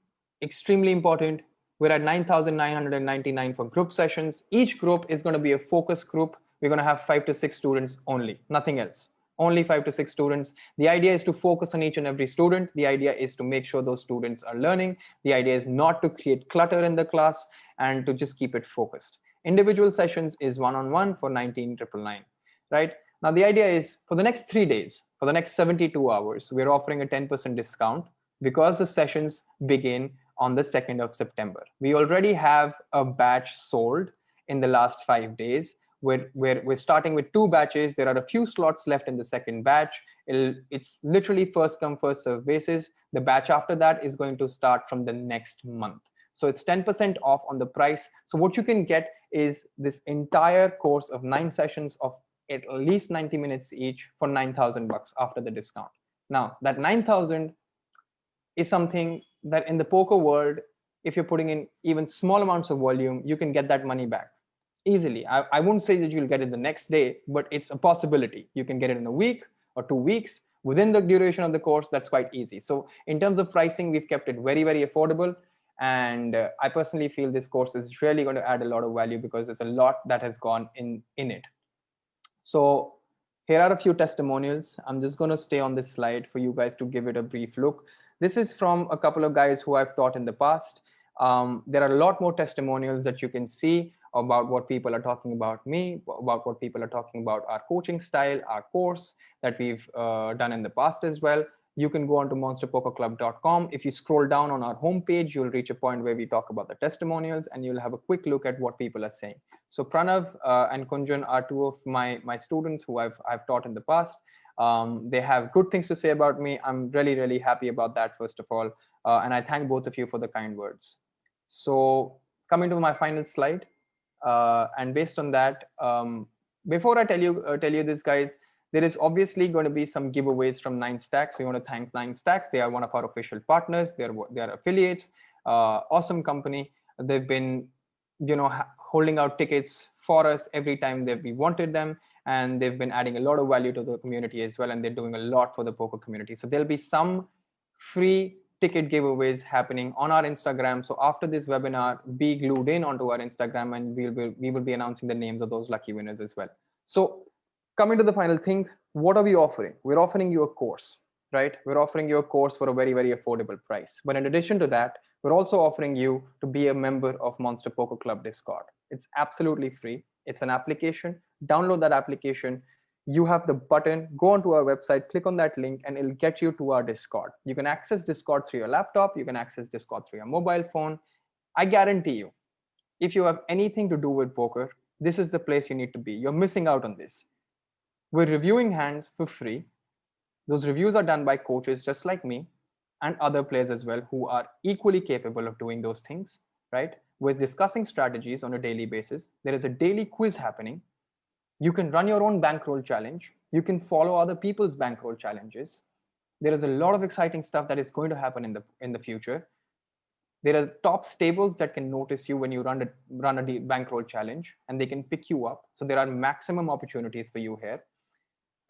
extremely important. We're at 9,999 for group sessions. Each group is going to be a focus group. We're going to have 5 to 6 students only, nothing else. Only 5 to 6 students. The idea is to focus on each and every student. The idea is to make sure those students are learning. The idea is not to create clutter in the class and to just keep it focused. Individual sessions is one-on-one for 19,999, right? Now, the idea is for the next 3 days, for the next 72 hours, we're offering a 10% discount because the sessions begin on the 2nd of September. We already have a batch sold in the last 5 days. We're starting with 2 batches. There are a few slots left in the second batch. It's literally first come, first serve basis. The batch after that is going to start from the next month. So it's 10% off on the price. So what you can get is this entire course of 9 sessions of at least 90 minutes each for 9,000 bucks after the discount. Now that 9,000 is something that in the poker world, if you're putting in even small amounts of volume, you can get that money back easily. I won't say that you'll get it the next day, but it's a possibility. You can get it in a week or 2 weeks within the duration of the course. That's quite easy. So in terms of pricing, we've kept it very, very affordable. And I personally feel this course is really going to add a lot of value because there's a lot that has gone in it. So here are a few testimonials. I'm just going to stay on this slide for you guys to give it a brief look. This is from a couple of guys who I've taught in the past. There are a lot more testimonials that you can see about what people are talking about me, about what people are talking about our coaching style, our course that we've done in the past as well. You can go on to monsterpokerclub.com. If you scroll down on our homepage, you'll reach a point where we talk about the testimonials and you'll have a quick look at what people are saying. So Pranav and Kunjan are 2 of my students who I've taught in the past. They have good things to say about me. I'm really, really happy about that, first of all. And I thank both of you for the kind words. So coming to my final slide, and based on that, Before I tell you this, guys, there is obviously going to be some giveaways from Nine Stacks. We want to thank Nine Stacks. They are one of our official partners. They are affiliates. Awesome company. They've been, holding out tickets for us every time that we wanted them, and they've been adding a lot of value to the community as well. And they're doing a lot for the poker community. So there'll be some free ticket giveaways happening on our Instagram. So after this webinar, be glued in onto our Instagram, and we will be announcing the names of those lucky winners as well. So coming to the final thing, what are we offering? We're offering you a course, right? We're offering you a course for a very, very affordable price. But in addition to that, we're also offering you to be a member of Monster Poker Club Discord. It's absolutely free. It's an application. Download that application. You have the button, go onto our website, click on that link, and it'll get you to our Discord. You can access Discord through your laptop, you can access Discord through your mobile phone. I guarantee you, if you have anything to do with poker, this is the place you need to be. You're missing out on this. We're reviewing hands for free. Those reviews are done by coaches just like me and other players as well who are equally capable of doing those things, right? We're discussing strategies on a daily basis. There is a daily quiz happening. You can run your own bankroll challenge. You can follow other people's bankroll challenges. There is a lot of exciting stuff that is going to happen in the future. There are top stables that can notice you when you run a bankroll challenge, and they can pick you up. So there are maximum opportunities for you here.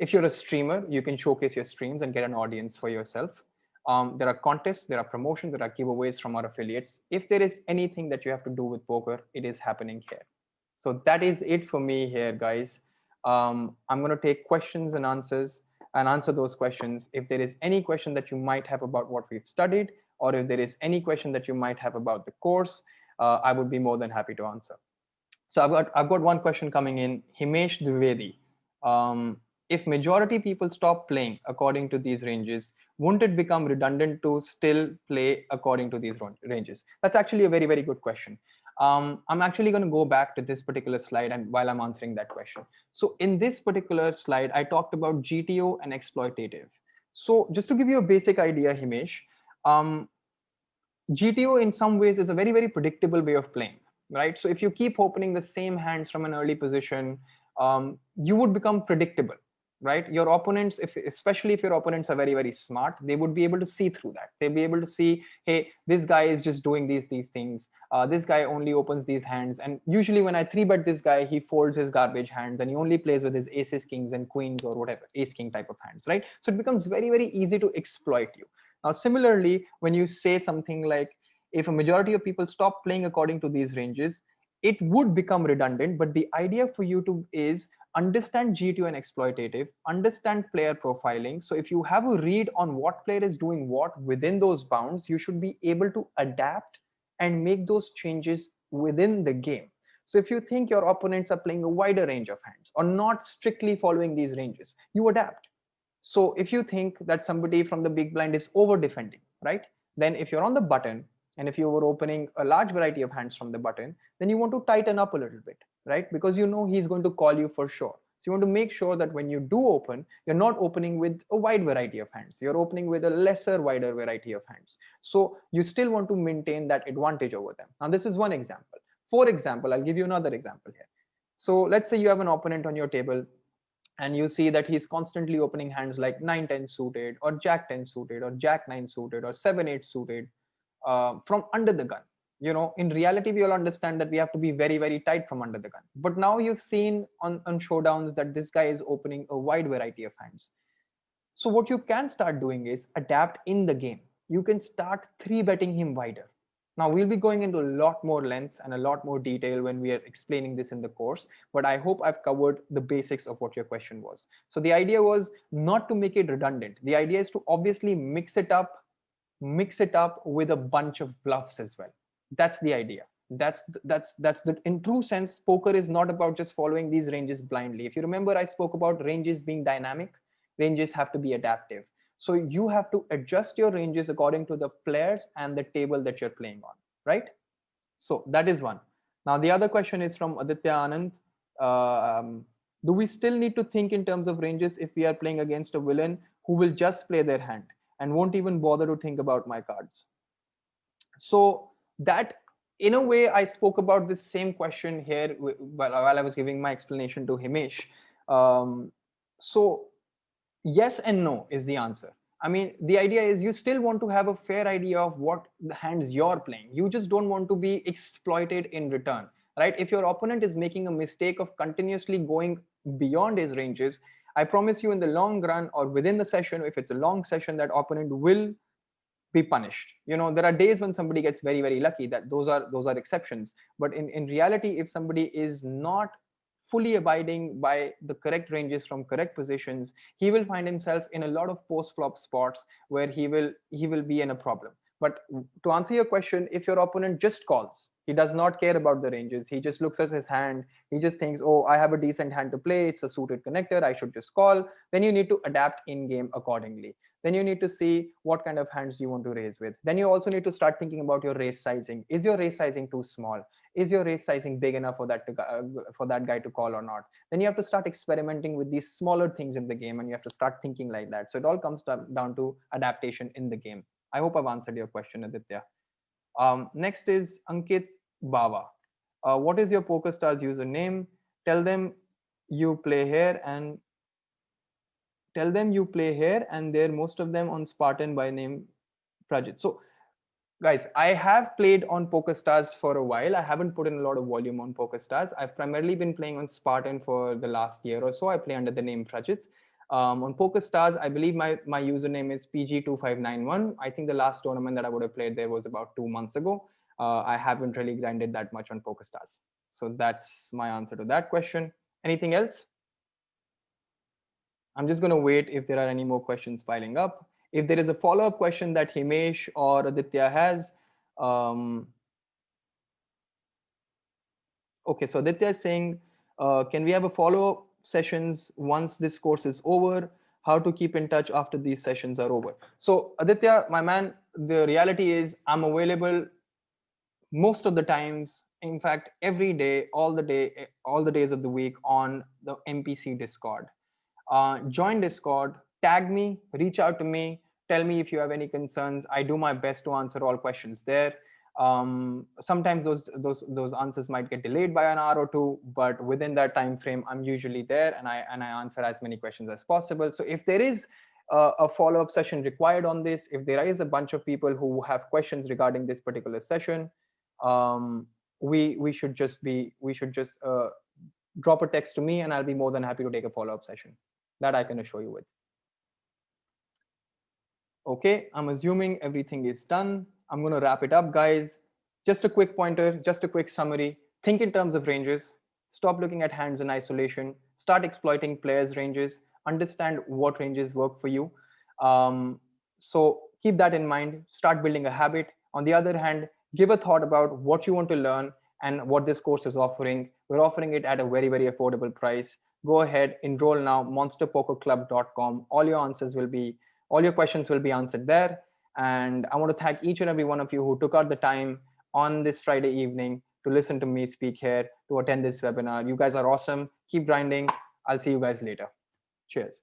If you're a streamer, you can showcase your streams and get an audience for yourself. There are contests, there are promotions, there are giveaways from our affiliates. If there is anything that you have to do with poker, it is happening here. So that is it for me here, guys. I'm going to take questions and answers and answer those questions. If there is any question that you might have about what we've studied, or if there is any question that you might have about the course, I would be more than happy to answer. So I've got one question coming in. Himesh Dwivedi. If majority people stop playing according to these ranges, won't it become redundant to still play according to these ranges? That's actually a very, very good question. I'm actually going to go back to this particular slide, and while I'm answering that question. So in this particular slide, I talked about GTO and exploitative. So just to give you a basic idea, Himesh, um, GTO in some ways is a very, very predictable way of playing, right? So if you keep opening the same hands from an early position, you would become predictable, right? Your opponents, especially if your opponents are very, very smart, they would be able to see through that. They'll be able to see, hey, this guy is just doing these things. This guy only opens these hands. And usually when I 3-bet this guy, he folds his garbage hands and he only plays with his aces, kings, and queens, or whatever, ace king type of hands, right? So it becomes very, very easy to exploit you. Now, similarly, when you say something like, if a majority of people stop playing according to these ranges, it would become redundant. But the idea for you to is understand GTO and exploitative, understand player profiling. So if you have a read on what player is doing what within those bounds, you should be able to adapt and make those changes within the game. So if you think your opponents are playing a wider range of hands or not strictly following these ranges, you adapt. So if you think that somebody from the big blind is over defending, right? Then if you're on the button and if you were opening a large variety of hands from the button, then you want to tighten up a little bit, right? Because you know he's going to call you for sure. So you want to make sure that when you do open, you're not opening with a wide variety of hands. You're opening with a lesser, wider variety of hands. So you still want to maintain that advantage over them. Now, this is one example. For example, I'll give you another example here. So let's say you have an opponent on your table and you see that he's constantly opening hands like 9-10 suited or jack 10 suited or jack 9 suited or 7-8 suited from under the gun. In reality, we all understand that we have to be very, very tight from under the gun. But now you've seen on showdowns that this guy is opening a wide variety of hands. So what you can start doing is adapt in the game. You can start 3-betting him wider. Now we'll be going into a lot more length and a lot more detail when we are explaining this in the course, but I hope I've covered the basics of what your question was. So the idea was not to make it redundant. The idea is to obviously mix it up with a bunch of bluffs as well. That's the idea. That's the in true sense, poker is not about just following these ranges blindly. If you remember, I spoke about ranges being dynamic. Ranges have to be adaptive. So you have to adjust your ranges according to the players and the table that you're playing on, right? So that is one. Now the other question is from Aditya Anand. Do we still need to think in terms of ranges if we are playing against a villain who will just play their hand and won't even bother to think about my cards? So that in a way, I spoke about this same question here while I was giving my explanation to Himesh. So yes and no is the answer. I mean, the idea is you still want to have a fair idea of what the hands you're playing. You just don't want to be exploited in return, right? If your opponent is making a mistake of continuously going beyond his ranges, I promise you in the long run or within the session, if it's a long session, that opponent will be punished. There are days when somebody gets very, very lucky, that those are exceptions. But in reality, if somebody is not fully abiding by the correct ranges from correct positions, he will find himself in a lot of post flop spots where he will be in a problem. But to answer your question, if your opponent just calls, he does not care about the ranges, he just looks at his hand, he just thinks, oh, I have a decent hand to play, it's a suited connector, I should just call, then you need to adapt in game accordingly. Then you need to see what kind of hands you want to raise with. Then you also need to start thinking about your raise sizing. Is your raise sizing too small? Is your raise sizing big enough for that guy to call or not? Then you have to start experimenting with these smaller things in the game, and you have to start thinking like that. So it all comes down to adaptation in the game. I hope I've answered your question, Aditya. Next is Ankit Bawa. What is your PokerStars username? Tell them you play here and tell them you play here and there, most of them on Spartan by name Prajit. So guys, I have played on PokerStars for a while. I haven't put in a lot of volume on PokerStars. I've primarily been playing on Spartan for the last year or so. I play under the name Prajit. On PokerStars, I believe my username is PG2591. I think the last tournament that I would have played there was about 2 months ago. I haven't really grinded that much on PokerStars. So that's my answer to that question. Anything else? I'm just going to wait if there are any more questions piling up. If there is a follow-up question that Himesh or Aditya has, um, okay, so Aditya is saying, can we have a follow-up sessions once this course is over? How to keep in touch after these sessions are over? So Aditya, my man, the reality is I'm available most of the times. In fact, every day, all the days of the week on the MPC Discord. Join Discord, tag me, reach out to me, tell me if you have any concerns. I do my best to answer all questions there. Sometimes those answers might get delayed by an hour or two, but within that time frame, I'm usually there, and I answer as many questions as possible. So if there is a follow-up session required on this, if there is a bunch of people who have questions regarding this particular session, um, we should just drop a text to me, and I'll be more than happy to take a follow-up session. That I can assure you with. Okay, I'm assuming everything is done. I'm going to wrap it up, guys. Just a quick pointer, just a quick summary. Think in terms of ranges. Stop looking at hands in isolation. Start exploiting players' ranges. Understand what ranges work for you. So keep that in mind. Start building a habit. On the other hand, give a thought about what you want to learn and what this course is offering. We're offering it at a very, very affordable price. Go ahead, enroll now, monsterpokerclub.com. All your questions will be answered there. And I want to thank each and every one of you who took out the time on this Friday evening to listen to me speak here, to attend this webinar. You guys are awesome. Keep grinding. I'll see you guys later. Cheers.